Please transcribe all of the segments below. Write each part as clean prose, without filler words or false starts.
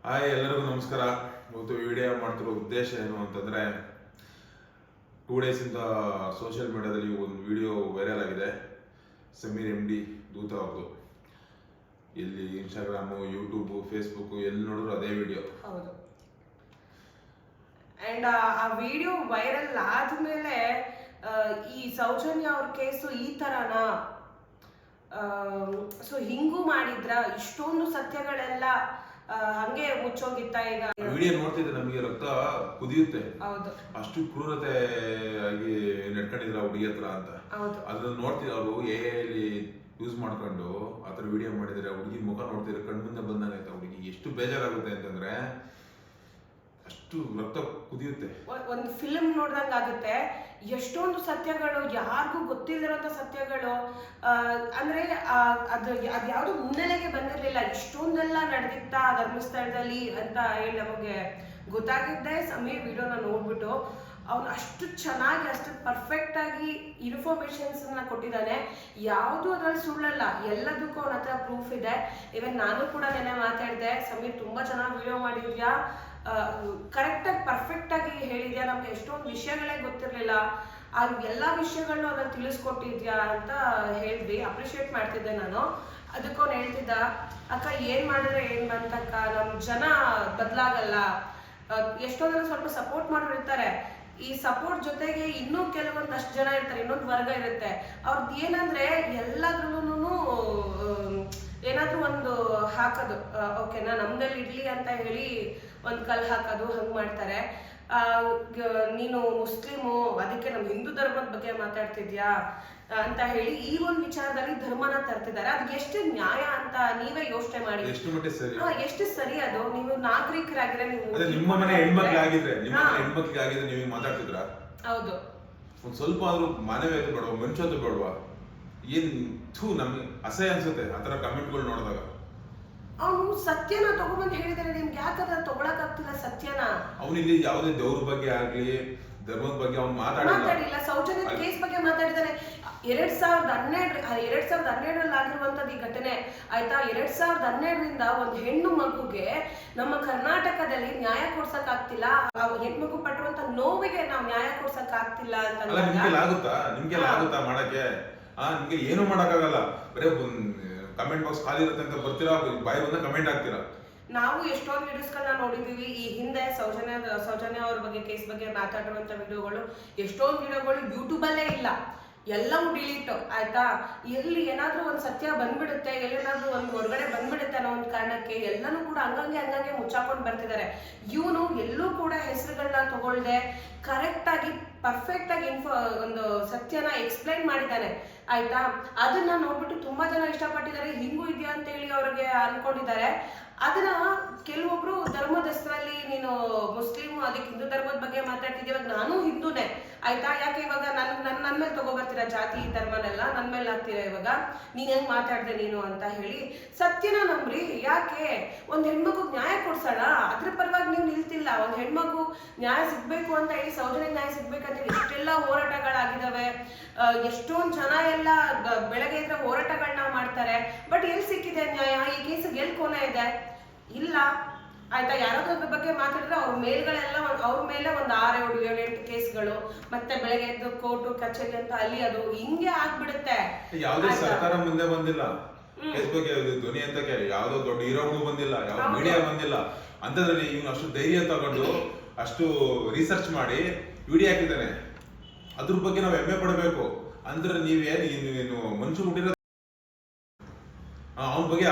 Hi ಎಲ್ಲರಿಗೂ ನಮಸ್ಕಾರ. ಇವತ್ತು ವಿಡಿಯೋ ಮಾಡ್ತಿರೋ ಉದ್ದೇಶ ಏನು ಅಂತಂದರೆ, 2 ಡೇಸಿಂದ ಸೋಷಿಯಲ್ ಮೀಡಿಯಾದಲ್ಲಿ ಒಂದು ವಿಡಿಯೋ ವೈರಲ್ ಆಗಿದೆ. ಸಮೀರ್ ಎಮ್ ಡಿ ದೂತ ಅವ್ರದ್ದು. ಇಲ್ಲಿ ಇನ್ಸ್ಟಾಗ್ರಾಮು, ಯೂಟ್ಯೂಬು, ಫೇಸ್ಬುಕ್ಕು ಎಲ್ಲಿ ನೋಡಿದ್ರು ಅದೇ ವಿಡಿಯೋ. ಹೌದು. ಅಂಡ್ ಆ ವಿಡಿಯೋ ವೈರಲ್ ಆದ್ಮೇಲೆ ಈ ಸೌಜನ್ಯ ಅವ್ರ ಕೇಸು ಈ ತರನಾ, ಸೊ ಹಿಂಗೂ ಮಾಡಿದ್ರ, ಇಷ್ಟೊಂದು ಸತ್ಯಗಳೆಲ್ಲ ಹಂಗೆ ಮುಚ್ಚೋಗಿತ್ತ. ಈಗ ವಿಡಿಯೋ ನೋಡ್ತಿದ್ರೆ ನಮಗೆ ರಕ್ತ ಕುದಿಯುತ್ತೆ. ಹೌದು, ಅಷ್ಟು ಕ್ರೂರತೆ ಆಗಿ ನಡ್ಕೊಂಡಿದ್ರ ಹುಡುಗಿ ಹತ್ರ ಅಂತ. ಅದನ್ನ ನೋಡ್ತಿದ್ರು ಅವರು ಎಲ್ಲಿ ಯೂಸ್ ಮಾಡ್ಕೊಂಡು ಆ ಥರ ವಿಡಿಯೋ ಮಾಡಿದ್ರೆ ಹುಡುಗಿ ಮುಖ ನೋಡ್ತಿದ್ರೆ ಕಣ್ಮುಂದೆ ಬಂದಂಗಾಯ್ತು. ಹುಡುಗಿ ಎಷ್ಟು ಬೇಜಾರಾಗುತ್ತೆ ಅಂತಂದ್ರೆ ಅಷ್ಟು ರಕ್ತ ಕುದಿಯುತ್ತೆ. ಒಂದು ಫಿಲ್ಮ್ ನೋಡ್ದಂಗ ಆಗುತ್ತೆ. ಎಷ್ಟೊಂದು ಸತ್ಯಗಳು, ಯಾರಿಗೂ ಗೊತ್ತಿಲ್ಲದಿರೋಂಥ ಸತ್ಯಗಳು, ಅಂದ್ರೆ ಅದ್ಯಾವುದು ಮುನ್ನೆಲೆಗೆ ಬಂದಿರಲಿಲ್ಲ. ಇಷ್ಟೊಂದೆಲ್ಲ ನಡೆದಿತ್ತ ಧರ್ಮಸ್ಥಳದಲ್ಲಿ ಅಂತ ಹೇಳಿ ನಮಗೆ ಗೊತ್ತಾಗಿದ್ದೆ ಸಮೀರ್ ವಿಡಿಯೋನ ನೋಡ್ಬಿಟ್ಟು. ಅವನು ಅಷ್ಟು ಚೆನ್ನಾಗಿ, ಅಷ್ಟು ಪರ್ಫೆಕ್ಟ್ ಆಗಿ ಇನ್ಫಾರ್ಮೇಶನ್ಸ್ ಕೊಟ್ಟಿದ್ದಾನೆ. ಯಾವುದು ಅದ್ರಲ್ಲಿ ಸುಳ್ಳಲ್ಲ, ಎಲ್ಲದಕ್ಕೂ ಅವನ ಹತ್ರ ಪ್ರೂಫ್ ಇದೆ. ಇವನ್ ನಾನು ಕೂಡ ನೆನ್ನೆ ಮಾತಾಡಿದೆ, ಸಮೀರ್ ತುಂಬಾ ಚೆನ್ನಾಗಿ ವಿಡಿಯೋ ಮಾಡಿದ್ಯಾ, ಕರೆಕ್ಟಾಗಿ ಪರ್ಫೆಕ್ಟಾಗಿ ಹೇಳಿದ್ಯಾ, ನಮ್ಗೆ ಎಷ್ಟೊಂದು ವಿಷಯಗಳೇ ಗೊತ್ತಿರಲಿಲ್ಲ, ಆ ಎಲ್ಲ ವಿಷಯಗಳನ್ನೂ ಅದನ್ನು ತಿಳಿಸ್ಕೊಟ್ಟಿದ್ಯಾ ಅಂತ ಹೇಳಿದ್ವಿ. ಅಪ್ರಿಷಿಯೇಟ್ ಮಾಡ್ತಿದ್ದೆ ನಾನು. ಅದಕ್ಕವನು ಹೇಳ್ತಿದ್ದ, ಅಕ್ಕ ಏನು ಮಾಡಿದ್ರೆ ಏನು ಬಂತಕ್ಕ, ನಮ್ಮ ಜನ ಬದಲಾಗಲ್ಲ. ಎಷ್ಟೊಂದು ಸ್ವಲ್ಪ ಸಪೋರ್ಟ್ ಮಾಡೋರು ಇರ್ತಾರೆ, ಈ ಸಪೋರ್ಟ್ ಜೊತೆಗೆ ಇನ್ನೂ ಕೆಲವೊಂದಷ್ಟು ಜನ ಇರ್ತಾರೆ, ಇನ್ನೊಂದು ವರ್ಗ ಇರುತ್ತೆ. ಅವ್ರದ್ದು ಏನಂದ್ರೆ ಎಲ್ಲದ್ರಲ್ಲೂ ಏನಾದ್ರೂ ಒಂದು ಹಾಕೋದು, ಓಕೆನಾ ನಮ್ದಲ್ಲಿ ಇರ್ಲಿ ಅಂತ ಹೇಳಿ ಒಂದು ಕಲ್ಲು ಹಾಕೋದು, ಹಂಗೆ ಮಾಡ್ತಾರೆ. ನೀನು ಮುಸ್ಲಿಮು, ಅದಕ್ಕೆ ನಮ್ಮ ಹಿಂದೂ ಧರ್ಮದ ಬಗ್ಗೆ ಮಾತಾಡ್ತಿದ್ಯಾ ಅಂತ ಹೇಳಿ ಈ ಒಂದು ವಿಚಾರದಲ್ಲಿ ಧರ್ಮನ ತರ್ತಿದ್ದಾರೆ. ಅದಕ್ಕೆ ಎಷ್ಟು ನ್ಯಾಯ ಅಂತ ನೀವೇ ಯೋಚನೆ ಮಾಡಿ. ಎಷ್ಟು ಸರಿ ಅದು? ನೀವು ನಾಗರಿಕರಾಗಿದ್ರೆ, ನೀವು ನಿಮ್ಮ ಮನೆ ಹೆಣ್ಮಕ್ಳಾಗಿದ್ರೆ ನೀವು ಮಾತಾಡ್ತಿದ್ರ? ಹೌದು. ಒಂದ್ ಸ್ವಲ್ಪ ಆದ್ರೂ ಮಾನವೀಯತೆ ಬೇಡವಾ, ಮನುಷ್ಯತ್ವ ಬೇಡವಾ? ಏನ್ ನಮ್ಗೆ ಅಸಹ್ಯ ಅನ್ಸುತ್ತೆ ಆತರ ಕಮೆಂಟ್ಗಳು ನೋಡಿದಾಗ. ಅವನು ಸತ್ಯನ ತಗೊಂಡ್ಬಂದು ಹೇಳಿದಾರೆ, ನಿಮ್ಗೆ ಯಾಕಂದ್ರೆ ತಗೊಳಕ್ ಆಗ್ತಿಲ್ಲ ಸತ್ಯನ. ಅವನಿಲ್ಲಿ ಯಾವುದೇ ದೇವ್ರ ಬಗ್ಗೆ ಆಗ್ಲಿ ಧರ್ಮದ ಬಗ್ಗೆ ಅವ್ನು ಮಾತಾಡಿಲ್ಲ. ಸೌಜನ್ಯ ಕೇಸ್ ಬಗ್ಗೆ ಮಾತಾಡಿದಾನೆ. 2012ರಲ್ಲಿ ಆಗಿರುವಂತದ್ದು ಈ ಘಟನೆ ಆಯ್ತಾ. 2012ರಿಂದ ಒಂದು ಹೆಣ್ಣು ಮಗುಗೆ ನಮ್ಮ ಕರ್ನಾಟಕದಲ್ಲಿ ನ್ಯಾಯ ಕೊಡ್ಸಕ್ ಆಗ್ತಿಲ್ಲ. ಹೆಣ್ಮಗು ಪಟ್ಟುವಂತ ನೋವಿಗೆ ನಾವು ನ್ಯಾಯ ಕೊಡ್ಸಕ್ ಆಗ್ತಿಲ್ಲ ಅಂತ. ನಿಮ್ಗೆಲ್ಲ ಆಗುತ್ತಾ ಮಾಡಕ್ಕೆ? ನಿಮ್ಗೆ ಏನು ಮಾಡಕ್ಕಾಗಲ್ಲ, ಬರೇ ಕಮೆಂಟ್ ಬಾಕ್ಸ್ ಖಾಲಿ ಇರುತ್ತೆ ಅಂತ ಬರ್ತೀರಾ, ಬಾಯಿ ಬಂದ ಕಮೆಂಟ್ ಹಾಕ್ತೀರಾ. ನಾವು ಎಷ್ಟೊಂದು ವಿಡಿಯೋಸ್ಗಳನ್ನ ನೋಡಿದೀವಿ ಈ ಹಿಂದೆ. ಸೌಜನ್ಯ ಅವ್ರ ಬಗ್ಗೆ ಕೇಸ್ ಬಗ್ಗೆ ಮಾತಾಡುವಂತ ವಿಡಿಯೋಗಳು, ಎಷ್ಟೊಂದು ವಿಡಿಯೋಗಳು ಯೂಟ್ಯೂಬಲ್ಲೇ ಇಲ್ಲ, ಎಲ್ಲವೂ ಡಿಲೀಟ್ ಆಯ್ತಾ. ಎಲ್ಲಿ ಏನಾದ್ರೂ ಒಂದು ಸತ್ಯ ಬಂದ್ಬಿಡುತ್ತೆ, ಎಲ್ಲೇನಾದ್ರೂ ಒಂದು ಹೊರಗಡೆ ಬಂದ್ಬಿಡುತ್ತೆ ಅನ್ನೋ ಒಂದು ಕಾರಣಕ್ಕೆ ಎಲ್ಲನೂ ಕೂಡ ಹಂಗಂಗೆ ಮುಚ್ಚಾಕೊಂಡು ಬರ್ತಿದ್ದಾರೆ. ಇವನು ಎಲ್ಲೂ ಕೂಡ ಹೆಸರುಗಳನ್ನ ತಗೊಳ್ದೆ ಕರೆಕ್ಟ್ ಆಗಿ ಪರ್ಫೆಕ್ಟ್ ಆಗಿ ಒಂದು ಸತ್ಯನ ಎಕ್ಸ್ಪ್ಲೈನ್ ಮಾಡಿದ್ದಾನೆ ಆಯ್ತಾ. ಅದನ್ನ ನೋಡ್ಬಿಟ್ಟು ತುಂಬಾ ಜನ ಇಷ್ಟಪಟ್ಟಿದ್ದಾರೆ. ಹಿಂಗೂ ಇದೆಯಾ ಅಂತ ಹೇಳಿ ಅವ್ರಿಗೆ ಅನ್ಕೊಂಡಿದ್ದಾರೆ. ಅದನ್ನ ಕೆಲವೊಬ್ರು ಧರ್ಮದ ಹೆಸರಲ್ಲಿ, ನೀನು ಮುಸ್ಲಿಮ್ ಅದಕ್ಕೆ ಹಿಂದೂ ಧರ್ಮದ ಬಗ್ಗೆ ಮಾತಾಡ್ತಿದ್ದೆ, ಇವಾಗ ನಾನು ಹಿಂದೂನೇ ಆಯ್ತಾ, ಯಾಕೆ ಇವಾಗ ನನ್ನ ಮೇಲೆ ತಗೋಬರ್ತೀರಾ ಜಾತಿ ಧರ್ಮನೆಲ್ಲ ನನ್ನ ಮೇಲೆ ಹಾಕ್ತೀರಾ, ಇವಾಗ ನೀನ್ ಹೆಂಗ್ ಮಾತಾಡ್ದೆ ನೀನು ಅಂತ ಹೇಳಿ. ಸತ್ಯನ ನಂಬ್ರಿ. ಯಾಕೆ ಒಂದ್ ಹೆಣ್ಮಗು ನ್ಯಾಯ ಕೊಡ್ಸೋಣ, ಅದ್ರ ಪರವಾಗಿ ನೀವು ನಿಲ್ತಿಲ್ಲ. ಒಂದ್ ಹೆಣ್ಮಗು ನ್ಯಾಯ ಸಿಗ್ಬೇಕು ಅಂತ ಹೇಳಿ, ಸೌಜನ್ಯ ನ್ಯಾಯ ಸಿಗ್ಬೇಕಂತ ಹೇಳಿ ಎಷ್ಟೆಲ್ಲ ಹೋರಾಟಗಳಾಗಿದ್ದಾವೆ. ಎಷ್ಟೊಂದು ಜನ ಎಲ್ಲ ಬೆಳಗ್ಗೆ ಇದ್ರೆ ಹೋರಾಟಗಳನ್ನ ಮಾಡ್ತಾರೆ. ಬಟ್ ಎಲ್ಲಿ ಸಿಕ್ಕಿದೆ ನ್ಯಾಯ? ಈ ಕೇಸಿಗೆ ಎಲ್ಲಿ ಕೊನೆ ಇದೆ? ಇಲ್ಲ ಆಯ್ತಾ. ಯಾರಾದ್ರೂ ಬಗ್ಗೆ ಮಾತಾಡಿದ್ರೆ ಅವ್ರ ಮೇಲ್ಗಳೆಲ್ಲ ಅವ್ರ ಮೇಲೆ ಒಂದು 6, 7, 8 ಕೇಸ್ಗಳು, ಮತ್ತೆ ಬೆಳಗ್ಗೆ ಎದ್ದು ಕೋರ್ಟು ಕಚೇರಿ ಅಂತ ಅಲ್ಲಿ ಅದು ಹಿಂಗೆ ಆಗ್ಬಿಡುತ್ತೆ. ಯಾವುದೇ ಸರ್ಕಾರ ಮುಂದೆ ಬಂದಿಲ್ಲ ಕೇಸ್ ಬಗ್ಗೆ ಧ್ವನಿ ಅಂತ ಕೇಳಿ, ಯಾವ್ದೋ ದೊಡ್ಡ ಹೀರೋಗಳು ಬಂದಿಲ್ಲ, ಯಾವ ಮೀಡಿಯಾ ಬಂದಿಲ್ಲ. ಅಂತದ್ರಲ್ಲಿ ಇವ್ನು ಅಷ್ಟು ಧೈರ್ಯ ತಗೊಂಡು ಅಷ್ಟು ರಿಸರ್ಚ್ ಮಾಡಿ ವಿಡಿಯೋ ಹಾಕಿದ್ದಾನೆ. ಅದ್ರ ಬಗ್ಗೆ ನಾವು ಹೆಮ್ಮೆ ಪಡಬೇಕು. ಅಂದ್ರೆ ನೀವೇನು ಮನುಷ್ಯ ಹುಟ್ಟಿರೋ ಅವನ ಬಗ್ಗೆ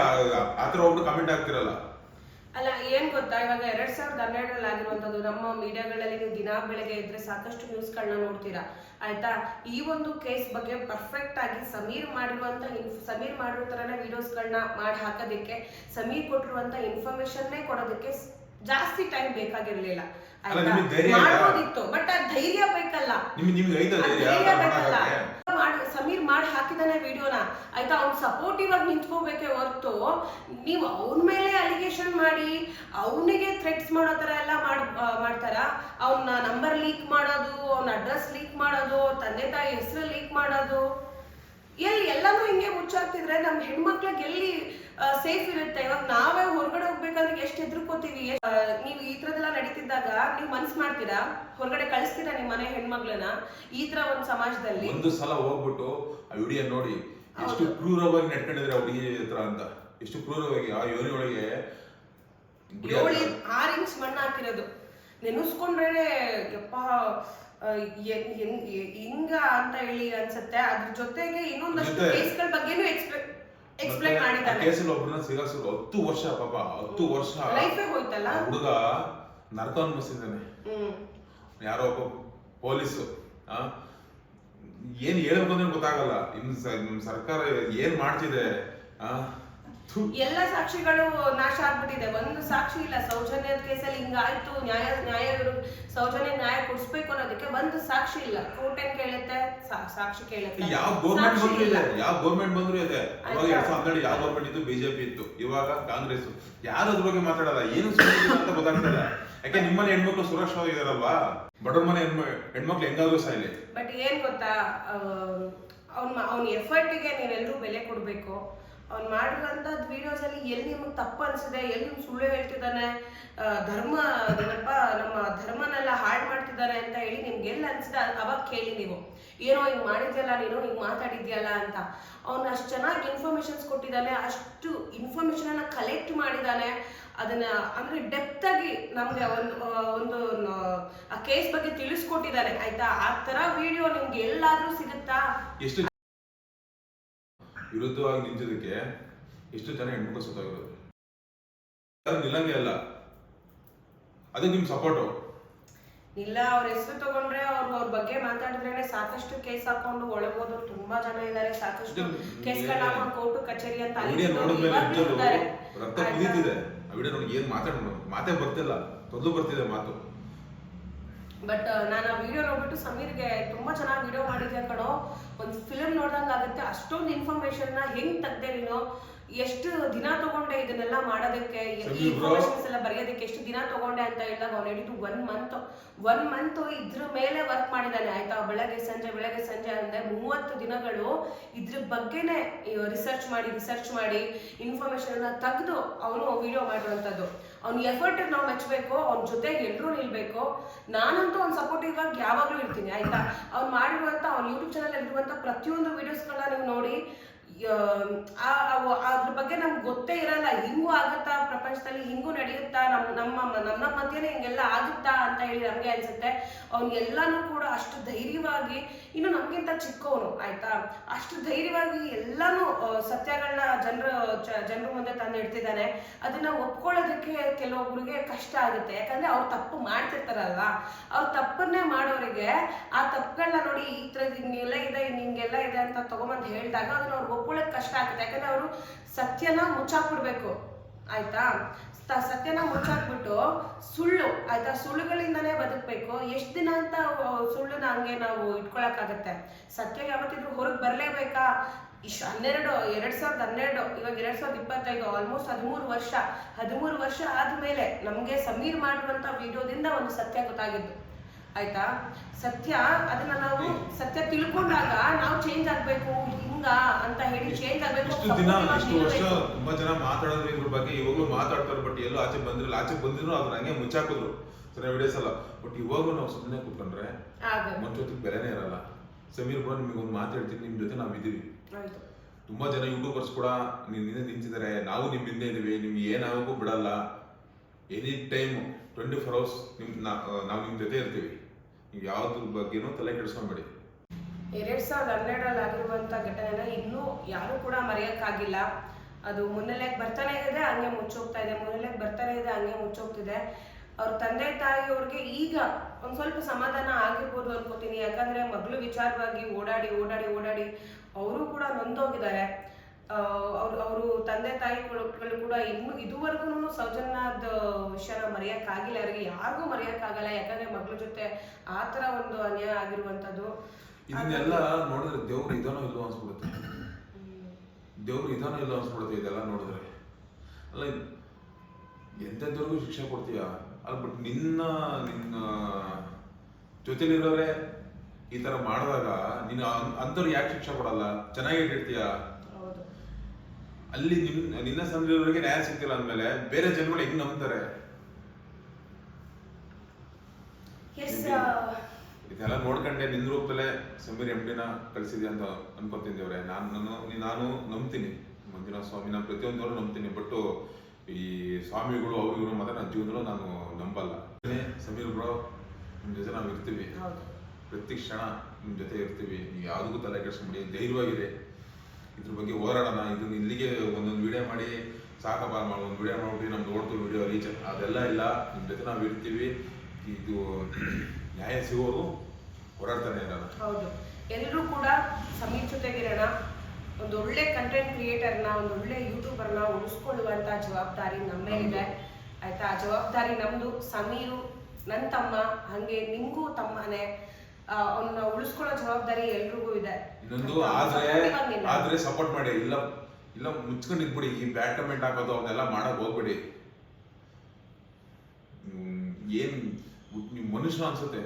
ಆತರ ಹೋಗ್ಬಿಟ್ಟು ಕಮೆಂಟ್ ಹಾಕ್ತಿರಲ್ಲ. ಅಲ್ಲ, ಏನ್ ಗೊತ್ತಾ, ಇವಾಗ 2012ರಲ್ಲಿ ಆಗಿರುವಂತದ್ದು ನಮ್ಮ ಮೀಡಿಯಾಗಳಲ್ಲಿ ನೀವು ದಿನ ಬೆಳಗ್ಗೆ ಇದ್ರೆ ಸಾಕಷ್ಟು ನ್ಯೂಸ್ಗಳನ್ನ ನೋಡ್ತೀರಾ ಆಯ್ತಾ. ಈ ಒಂದು ಕೇಸ್ ಬಗ್ಗೆ ಪರ್ಫೆಕ್ಟ್ ಆಗಿ ಸಮೀರ್ ಮಾಡಿರೋ ತರನೇ ವಿಡಿಯೋಸ್ಗಳನ್ನ ಮಾಡಿ ಹಾಕೋದಕ್ಕೆ, ಸಮೀರ್ ಕೊಟ್ಟಿರುವಂತ ಇನ್ಫಾರ್ಮೇಶನ್ನೇ ಕೊಡೋದಕ್ಕೆ ಜಾಸ್ತಿ ಟೈಮ್ ಬೇಕಾಗಿರ್ಲಿಲ್ಲ ಮಾಡ್ಬೋದಿತ್ತು. ಬಟ್ ಆ ಧೈರ್ಯ ಬೇಕಲ್ಲ, ಸಮೀರ್ ಮಾಡಿ ಹಾಕಿದಾನೆ ವಿಡಿಯೋನ ಆಯ್ತಾ. ಅವ್ನು ಸಪೋರ್ಟಿವ್ ಆಗಿ ನಿಂತ್ಕೋಬೇಕೆ ಹೊರತು ನೀವು ಅವನ ಮೇಲೆ ಅಲಿಗೇಷನ್ ಮಾಡಿ ಅವನಿಗೆ ಥ್ರೆಟ್ಸ್ ಮಾಡೋ ತರ ಎಲ್ಲ ಮಾಡ್ತಾರ. ಅವನ ನಂಬರ್ ಲೀಕ್ ಮಾಡೋದು, ಅವನ ಅಡ್ರೆಸ್ ಲೀಕ್ ಮಾಡೋದು, ತಂದೆ ತಾಯಿ ಹೆಸರು ಲೀಕ್ ಮಾಡೋದು, ಎಲ್ಲಾನು ಹಿಂಗೆ ಮುಚ್ಚಾಕ್ತಿದ್ರೆ ನಮ್ಮ ಹೆಣ್ಮಕ್ಳಿಗೆ ಎಲ್ಲಿ ಸೇಫ್ ಇರುತ್ತೆ? ಇವಾಗ ನಾವೇ ಹೊರಗಡೆ ಹೋಗ್ಬೇಕಂದ್ರೆ ಎಷ್ಟು ಹೆದರ್ಕೋತೀವಿ. ನೀವು ಈ ತರದೆಲ್ಲ ನಡೀತಿದ್ದಾಗ ನೀವು ಮನ್ಸ್ ಮಾಡ್ತೀರಾ, ಹೊರಗಡೆ ಕಳಿಸ್ತೀರಾ ನಿಮ್ಮ ಮನೆ ಹೆಣ್ಮಗ್ಳನ್ನ ಈ ತರ ಒಂದು ಸಮಾಜದಲ್ಲಿ? ಒಂದು ಸಲ ಹೋಗ್ಬಿಟ್ಟು ಆ ವಿಡಿಯೋ ನೋಡಿ ಎಷ್ಟು ಕ್ರೂರವಾಗಿ ನಡ್ಕೊಂಡಿದ್ರೆ ಹುಡುಗಿ ಹತ್ರ ಅಂತ, ಎಷ್ಟು ಕ್ರೂರವಾಗಿ ಆ ಯೋನಿ ಒಳಗೆ 6 ಇಂಚ್ ಮಣ್ಣು ಹಾಕಿರೋದು ನೆನೆಸ್ಕೊಂಡ್ರೆ ಯಪ್ಪ ಹಿಂಗ ಅಂತ ಹೇಳಿ ಅನ್ಸುತ್ತೆ. ಅದ್ರ ಜೊತೆಗೆ ಇನ್ನೊಂದಷ್ಟು ಕೇಸ್ಗಳ ಬಗ್ಗೆನೂ ಎಕ್ಸ್ಪ್ಲೈನ್ ಮಾಡಿದ್ದಾನೆ. ಕೇಸಲ್ಲಿ ಒಬ್ಬರನ್ನ ಸಿಗಾಕ್ಸಿದ್ರು 10 ವರ್ಷ, ಪಾಪ 10 ವರ್ಷ ಲೈಫೇ ಹೋಯ್ತಲ್ಲ. ಹುಡುಗ ನರಕ ಅನ್ಬಿಸಿದ್ದಾನೆ. ಯಾರೋ ಒಬ್ಬ ಪೊಲೀಸು ಏನ್ ಹೇಳ್ಬೇಕು ಅಂದ್ರೆ ಗೊತ್ತಾಗಲ್ಲ. ನಿಮ್ ಸರ್ಕಾರ ಏನ್ ಮಾಡ್ತಿದೆ. ಎಲ್ಲ ಸಾಕ್ಷಿಗಳು ನಾಶ ಆಗ್ಬಿಟ್ಟಿದೆ. ಒಂದು ಸಾಕ್ಷಿ ಇಲ್ಲ. ಸೌಜನ್ಯದ ಕೇಸಲ್ಲಿ ಹಿಂಗಾಯ್ತು, ನ್ಯಾಯ ಸೌಜನ್ಯ ನ್ಯಾಯ ಕೊಡಿಸ್ಬೇಕು ಅನ್ನೋದಕ್ಕೆ ಒಂದು ಸಾಕ್ಷಿ ಇಲ್ಲ. ಕೋರ್ಟ್ ಏನ್ ಕೇಳುತ್ತೆ? ಸಾಕ್ಷಿ ಕೇಳುತ್ತೆ. ಯಾವ ಗೌರ್ಮೆಂಟ್ ಬಂದ್ರು ಇದೆ, ಯಾವ ಗೌರ್ಮೆಂಟ್ ಬಂದ್ರು ಇದೆ. ಅವಾಗ 2012 ಯಾವ ಗೌರ್ಮೆಂಟ್ ಇತ್ತು? ಬಿಜೆಪಿ ಇತ್ತು. ಇವಾಗ ಕಾಂಗ್ರೆಸ್. ಯಾರು ಅದ್ರ ಬಗ್ಗೆ ಮಾತಾಡಲ್ಲ. ಏನು ಸುಮ್ಮನೆ ಅಂತ ಗೊತ್ತಾಗ್ತಲ್ಲ. ಯಾಕೆ ನಿಮ್ಮನೆ ಹೆಣ್ಮಕ್ಳು ಸುರಕ್ಷವಾಗಿದಾರಲ್ವಾ? ಬಡವ್ರ ಮನೆ ಹೆಣ್ಮಕ್ಳು ಹೆಂಗಾದ್ರೂ ಸಾಯ್ಲಿ. ಬಟ್ ಏನ್ ಗೊತ್ತಾ, ಅವ್ನ ಎಫರ್ಟಿಗೆ ನೀವೆಲ್ಲರೂ ಬೆಲೆ ಕೊಡ್ಬೇಕು. ಅವ್ನು ಮಾಡಿರುವಂತ ವಿಡಿಯೋಸ್ ಅಲ್ಲಿ ಎಲ್ಲಿ ನಿಮ್ಗೆ ತಪ್ಪು ಅನ್ಸಿದೆ, ಎಲ್ಲಿ ನಿಮ್ಗೆ ಸುಳ್ಳು ಹೇಳ್ತಿದ್ದಾನೆ, ಧರ್ಮ ನಮ್ಮ ಧರ್ಮನೆಲ್ಲ ಹಾಳು ಮಾಡ್ತಿದ್ದಾನೆ ಅಂತ ಹೇಳಿ ನಿಮ್ಗೆ ಎಲ್ಲಿ ಅನ್ಸಿದೆ ಅವಾಗ ಕೇಳಿ. ನೀವು ಏನೋ ಹಿಂಗ್ ಮಾಡಿದ್ಯಲ್ಲ, ನೀನು ಹಿಂಗ್ ಮಾತಾಡಿದ್ಯಲ್ಲ ಅಂತ. ಅವ್ನು ಅಷ್ಟು ಚೆನ್ನಾಗಿ ಇನ್ಫಾರ್ಮೇಶನ್ಸ್ ಕೊಟ್ಟಿದ್ದಾನೆ, ಅಷ್ಟು ಇನ್ಫಾರ್ಮೇಶನ್ ಅನ್ನ ಕಲೆಕ್ಟ್ ಮಾಡಿದ್ದಾನೆ. ಅದನ್ನ ಅಂದ್ರೆ ಡೆಪ್ತ್ ಆಗಿ ನಮ್ಗೆ ಒಂದು ಆ ಕೇಸ್ ಬಗ್ಗೆ ತಿಳಿಸ್ಕೊಟ್ಟಿದ್ದಾನೆ. ಆಯ್ತಾ? ಆ ತರ ವಿಡಿಯೋ ನಿಮ್ಗೆ ಎಲ್ಲಾದ್ರೂ ಸಿಗುತ್ತಾ? ಎಷ್ಟು ವಿರುದ್ಧವಾಗಿ ನಿಂತಿದ್ದಕ್ಕೆ ಎಷ್ಟು ಜನ ಹೆಣ್ಮಕ್ಳು ಸುತ್ತಾಗಿರೋದು. ನಿಲ್ಲಂಗೆ ಅಲ್ಲ, ಅದು ನಿಮ್ ಸಪೋರ್ಟು ಇಲ್ಲ. ಅವ್ರ ಹೆಸರು ತಗೊಂಡ್ರೆ ಅವ್ರ ಬಗ್ಗೆ ಮಾತಾಡಿದ್ರೆ ಸಾಕಷ್ಟು ಕೇಸ್ ಹಾಕೊಂಡು ಒಳಗೋದು ತುಂಬಾ ಜನ ಇದ್ದಾರೆ. ಸಾಕಷ್ಟು ಕೇಸ್ಗಳನ್ನ ಹಾಕೊಂಡು ಕೋರ್ಟು ಕಚೇರಿ ಅಂತ ರಕ್ತ ಕುದೀತಿದೆ. ಆ ವಿಡಿಯೋ ನೋಡಿ ಏನ್ ಮಾತೇ ಬರ್ತಿಲ್ಲ, ತೊಂದು ಬರ್ತಿದೆ ಮಾತು. ಬಟ್ ನಾನು ಆ ವಿಡಿಯೋ ನೋಡ್ಬಿಟ್ಟು ಸಮೀರ್ಗೆ ತುಂಬಾ ಚೆನ್ನಾಗಿ ವಿಡಿಯೋ ಮಾಡಿದ್ದೆ ಕಣೋ, ಒಂದು ಫಿಲ್ಮ್ ನೋಡ್ದಂಗ ಆಗುತ್ತೆ. ಅಷ್ಟೊಂದು ಇನ್ಫಾರ್ಮೇಶನ್ ಹೆಂಗ್ ತೆಗ್ದೆ ನೀನು, ಎಷ್ಟು ದಿನ ತಗೊಂಡೆ ಇದನ್ನೆಲ್ಲ ಮಾಡೋದಕ್ಕೆ, ಇನ್ಫಾರ್ಮೇಶನ್ಸ್ ಎಲ್ಲ ಬರೆಯೋದಕ್ಕೆ ಎಷ್ಟು ದಿನ ತಗೊಂಡೆ ಅಂತ ಹೇಳಿದಾಗ ಅವ್ನು ಹೇಳಿದ್ದು 1 ಮಂತ್ ಇದ್ರ ಮೇಲೆ ವರ್ಕ್ ಮಾಡಿದ್ದಾನೆ. ಆಯ್ತಾ? ಬೆಳಗ್ಗೆ ಸಂಜೆ ಅಂದ್ರೆ 30 ದಿನಗಳು ಇದ್ರ ಬಗ್ಗೆನೆ ರಿಸರ್ಚ್ ಮಾಡಿ ಇನ್ಫಾರ್ಮೇಶನ್ ಅನ್ನ ತೆಗೆದು ಅವನು ವಿಡಿಯೋ ಮಾಡಿರುವಂತದ್ದು. ಅವ್ನ ಎಫರ್ಟ್ ನಾವು ಮೆಚ್ಚಬೇಕು, ಅವ್ನ ಜೊತೆಗೆ ಎಲ್ಲರೂ ನಿಲ್ಬೇಕು. ನಾನಂತೂ ಅವ್ನ ಸಪೋರ್ಟಿವ್ ಆಗಿ ಯಾವಾಗ್ಲೂ ಇರ್ತೀನಿ. ಆಯ್ತಾ? ಅವ್ನು ಮಾಡಿರುವಂತ ಅವ್ನ ಯೂಟ್ಯೂಬ್ ಚಾನಲ್ ಇರುವಂತ ಪ್ರತಿಯೊಂದು ವಿಡಿಯೋಸ್ಗಳನ್ನ ನೀವು ನೋಡಿ, ಅದ್ರ ಬಗ್ಗೆ ನಮ್ಗೆ ಗೊತ್ತೇ ಇರಲ್ಲ. ಹಿಂಗೂ ಆಗುತ್ತಾ ಪ್ರಪಂಚದಲ್ಲಿ, ಹಿಂಗೂ ನಡೆಯುತ್ತಾ, ನಮ್ಮ ಮಧ್ಯೆ ಹಿಂಗೆಲ್ಲ ಆಗುತ್ತಾ ಅಂತ ಹೇಳಿ ನಮ್ಗೆ ಅನ್ಸುತ್ತೆ. ಅವ್ನಿಗೆಲ್ಲಾನು ಕೂಡ ಅಷ್ಟು ಧೈರ್ಯವಾಗಿ, ಇನ್ನು ನಮ್ಗಿಂತ ಚಿಕ್ಕವನು. ಆಯ್ತಾ? ಅಷ್ಟು ಧೈರ್ಯವಾಗಿ ಎಲ್ಲಾನು ಸತ್ಯಗಳನ್ನ ಜನರ ಮುಂದೆ ತಂದು ಇಡ್ತಿದ್ದಾನೆ. ಅದನ್ನ ಒಪ್ಕೊಳ್ಳೋದಕ್ಕೆ ಕೆಲವೊಬ್ರಿಗೆ ಕಷ್ಟ ಆಗುತ್ತೆ. ಯಾಕಂದ್ರೆ ಅವ್ರು ತಪ್ಪು ಮಾಡ್ತಿರ್ತಾರಲ್ವಾ, ಅವ್ರ ತಪ್ಪನ್ನೇ ಮಾಡೋರಿಗೆ ಆ ತಪ್ಪುಗಳನ್ನ ನೋಡಿ ಈ ತರದ್ ಹಿಂಗೆಲ್ಲ ಇದೆ ಹಿಂಗೆಲ್ಲ ಇದೆ ಅಂತ ತಗೊಂಬಂದು ಹೇಳಿದಾಗ ಅದನ್ನ ಅವ್ರಿಗೆ ಒಪ್ಕೊಳ್ಳೋಕೆ ಕಷ್ಟ ಆಗುತ್ತೆ. ಯಾಕಂದ್ರೆ ಅವರು ಸತ್ಯನ ಮುಚ್ಚಾಕ್ಬಿಡ್ಬೇಕು. ಆಯ್ತಾ? ಸತ್ಯನ ಮುಚ್ಚಾಕ್ಬಿಟ್ಟು ಸುಳ್ಳು, ಆಯ್ತಾ, ಸುಳ್ಳುಗಳಿಂದಾನೇ ಬದುಕ್ಬೇಕು. ಎಷ್ಟು ದಿನ ಅಂತ ಸುಳ್ಳುನ ಹಂಗೆ ನಾವು ಇಟ್ಕೊಳಕ್ಕಾಗತ್ತೆ? ಸತ್ಯ ಯಾವತ್ತಿದ್ರು ಹೊರಗೆ ಬರ್ಲೇಬೇಕಾ? 2012 ಇವಾಗ 2025, ಆಲ್ಮೋಸ್ಟ್ 13 ವರ್ಷ ಆದ್ಮೇಲೆ ನಮ್ಗೆ ಸಮೀರ್ ಮಾಡುವಂತ ವಿಡಿಯೋದಿಂದ ಒಂದು ಸತ್ಯ ಗೊತ್ತಾಗಿದ್ದು. ಆಯ್ತಾ? ಸತ್ಯ, ಅದನ್ನ ನಾವು ಸತ್ಯ ತಿಳ್ಕೊಂಡಾಗ ನಾವು ಚೇಂಜ್ ಆಗ್ಬೇಕು, ಹಿಂಗ ಅಂತ ಹೇಳಿ ಚೇಂಜ್ ಆಗ್ಬೇಕು. ಇಷ್ಟು ವರ್ಷ ತುಂಬಾ ಜನ ಮಾತಾಡೋದು ಇದ್ರ ಬಗ್ಗೆ, ಇವಾಗ್ಲೂ ಮಾತಾಡ್ತಾರೆ. ಬಟ್ ಎಲ್ಲೂ ಆಚೆ ಬಂದಿದ್ರು ಅದ್ರ ಹಂಗೆ ಮುಚ್ಚಾಕಿದ್ರು ಸರಿ ವಿಡಿಯೋಸ್ ಎಲ್ಲ. ಬಟ್ ಇವಾಗೂ ನಾವು ಸುಮ್ಮನೆ ಕೂತ್ಕೊಂಡ್ರೆ ಮುಂಚೊತ್ತಿಗೆ ಬೆಲೆನೇ ಇರಲ್ಲ. ಸಮೀರ್ ಬ್ರೋ, ನಿಮಗೆ ಒಂದು ಮಾತಾಡ್ತೀನಿ, ನಿಮ್ ಜೊತೆ ನಾವ್ ಇದೀವಿ. ತುಂಬಾ ಜನ ಯೂಟ್ಯೂಬರ್ಸ್ ಕೂಡ ನಿಂತಿದ್ದಾರೆ. ನಾವು ನಿಮ್ ಹಿಂದೆ ಇದೀವಿ, ನಿಮ್ಗೆ ಏನಾಗಕ್ಕೂ ಬಿಡಲ್ಲ. ಎನಿ ಟೈಮ್ 24 hours ನಾವು ನಿಮ್ ಜೊತೆ ಇರ್ತೀವಿ. ನೀವು ಯಾವ್ದ್ರ ಬಗ್ಗೆನೂ ತಲೆ ಕೆಡಿಸ್ಕೊಂಬೇಡಿ. 2012 ಆಗಿರುವಂತ ಘಟನೆನ ಇನ್ನೂ ಯಾರು ಕೂಡ ಮರೆಯಕ್ಕಾಗಿಲ್ಲ. ಅದು ಮುನ್ನೆಲೆಗೆ ಬರ್ತಾನೆ ಇದೆ, ಹಂಗೆ ಮುಚ್ಚೋಗ್ತಾ ಇದೆ. ಹಂಗೆ ಮುಚ್ಚೋಗ್ತಿದೆ. ಅವ್ರ ತಂದೆ ತಾಯಿಯವ್ರಿಗೆ ಈಗ ಒಂದ್ ಸ್ವಲ್ಪ ಸಮಾಧಾನ ಆಗಿರ್ಬೋದು ಅನ್ಕೋತೀನಿ. ಯಾಕಂದ್ರೆ ಮಗಳು ವಿಚಾರವಾಗಿ ಓಡಾಡಿ ಅವರು ಕೂಡ ನೊಂದೋಗಿದ್ದಾರೆ. ಅವರು ತಂದೆ ತಾಯಿಗಳು ಕೂಡ ಇದುವರೆಗೂ ಸೌಜನ್ಯದ ವಿಷಯನ ಮರೆಯಕ್ಕಾಗಿಲ್ಲ. ಅವರಿಗೆ ಯಾರಿಗೂ ಮರೆಯಕ್ಕಾಗಲ್ಲ. ಯಾಕಂದ್ರೆ ಮಗಳ ಜೊತೆ ಆತರ ಒಂದು ಅನ್ಯಾಯ ಆಗಿರುವಂತದ್ದು. ಇದನ್ನೆಲ್ಲ ನೋಡಿದ್ರೆ ದೇವ್ರು ಇದಾನೋ ಇಲ್ಲೋ ಅನ್ಸ್ಬಿಡುತ್ತೆ. ಇದೆಲ್ಲ ನೋಡಿದ್ರೆ. ಅಲ್ಲ, ಎಂತೆಂಥವ್ರಿಗೂ ಶಿಕ್ಷೆ ಕೊಡ್ತೀಯ ಅಲ್ಲ. ಬಟ್ ನಿನ್ನ ಜೊತೆಲಿರೋರೆ ಈ ತರ ಮಾಡಿದಾಗ ನೀನು ಅಂಥವ್ರು ಯಾಕೆ ಶಿಕ್ಷೆ ಕೊಡಲ್ಲ? ಚೆನ್ನಾಗಿ ಇಟ್ಟಿರ್ತೀಯ. ಅಲ್ಲಿ ನಿನ್ನ ಸಂದ್ರವರೆಗೆ ನ್ಯಾಯ ಸಿಗ್ತಿಲ್ಲ ಅಂದ್ಮೇಲೆ ಬೇರೆ ಜನಗಳು ಹೆಂಗ್ ನಂಬ್ತಾರೆ? ಇದೆಲ್ಲ ನೋಡ್ಕೊಂಡೆ ನಿನ್ನ ರೂಪದಲ್ಲೇ ಸಮೀರ್ MDನ ಕಳ್ಸಿದ್ಯಾ ಅಂತ ಅನ್ಕೊಂತೀನಿ ದೇವ್ರೆ. ನಾನು ನಂಬ್ತೀನಿ ಮಂಜುನಾಥ ಸ್ವಾಮಿ, ನಾನು ಪ್ರತಿಯೊಂದವರು ನಂಬ್ತೀನಿ. ಬಟ್ ಈ ಸ್ವಾಮಿಗಳು ಅವ್ರು ಇವರು ಮಾತ್ರ ನನ್ನ ಜೀವನದಲ್ಲೂ ನಾನು ನಂಬಲ್ಲ. ಸಮೀರ್ ಬ್ರೋ, ನಿಮ್ ಜೊತೆ ನಾವು ಇರ್ತೀವಿ, ಪ್ರತಿ ಕ್ಷಣ ನಿಮ್ ಜೊತೆ ಇರ್ತೀವಿ. ನೀವು ಯಾವ್ದಕ್ಕೂ ತಲೆ ಕೆಡಿಸ್ಕೊಂಬಿಡಿ, ಧೈರ್ಯವಾಗಿದೆ. ಇದ್ರ ಬಗ್ಗೆ ಹೋರಾಡೋಣ. ಇದನ್ನ ಇಲ್ಲಿಗೆ ಒಂದೊಂದು ವಿಡಿಯೋ ಮಾಡಿ ಸಾಕಪ್ಪ, ಒಂದು ವಿಡಿಯೋ ಮಾಡ್ಬಿಟ್ಟು ನಮ್ದು ಓಡ್ತು ವಿಡಿಯೋ ರೀಚ್, ಅದೆಲ್ಲ ಇಲ್ಲ. ನಿಮ್ ಜೊತೆ ನಾವು ಇರ್ತೀವಿ. ಇದು ನ್ಯಾಯ ಸಿಗೋರು ಹೋರಾಡ್ತಾನೆ ಇರೋಣ. ಹೌದು, ಎಲ್ಲರೂ ಕೂಡ ಸಮೀರ್ ಜೊತೆಗಿರೋಣ. ಒಂದು ಒಳ್ಳೆ ಕಂಟೆಂಟ್ ಕ್ರಿಯೇಟರ್ನ, ಒಂದು ಒಳ್ಳೆ ಯೂಟ್ಯೂಬರ್ನ ಉಳಿಸ್ಕೊಳ್ಳುವಂತ ಜವಾಬ್ದಾರಿ ನಮ್ಮ ಮೇಲಿದೆ, ಆಯ್ತಾ? ಆ ಜವಾಬ್ದಾರಿ ನಮ್ದು. ಸಮೀರು ನನ್ನ ತಮ್ಮ, ಹಂಗೆ ನಿಮ್ಗೂ ತಮ್ಮನೇ. ಅವನ್ನ ಉಳಿಸ್ಕೊಳ್ಳೋ ಜವಾಬ್ದಾರಿ ಎಲ್ರಿಗೂ ಇದೆ. ಇನ್ನೊಂದು ಆದ್ರೆ ಸಪೋರ್ಟ್ ಮಾಡಿ, ಇಲ್ಲ ಮುಚ್ಕೊಂಡು ಇದ್ಬಿಡಿ. ಈ ಬ್ಯಾಡ್ ಕಮೆಂಟ್ ಹಾಕೋದು ಅವನ್ನೆಲ್ಲ ಮಾಡಕ್ ಹೋಗ್ಬೇಡಿ. ಏನ್ ನೀವು ಮನುಷ್ಯ ಅನ್ಸುತ್ತೆ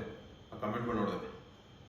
ಆ ಕಮೆಂಟ್ ಮಾಡಿ ನೋಡೋದು.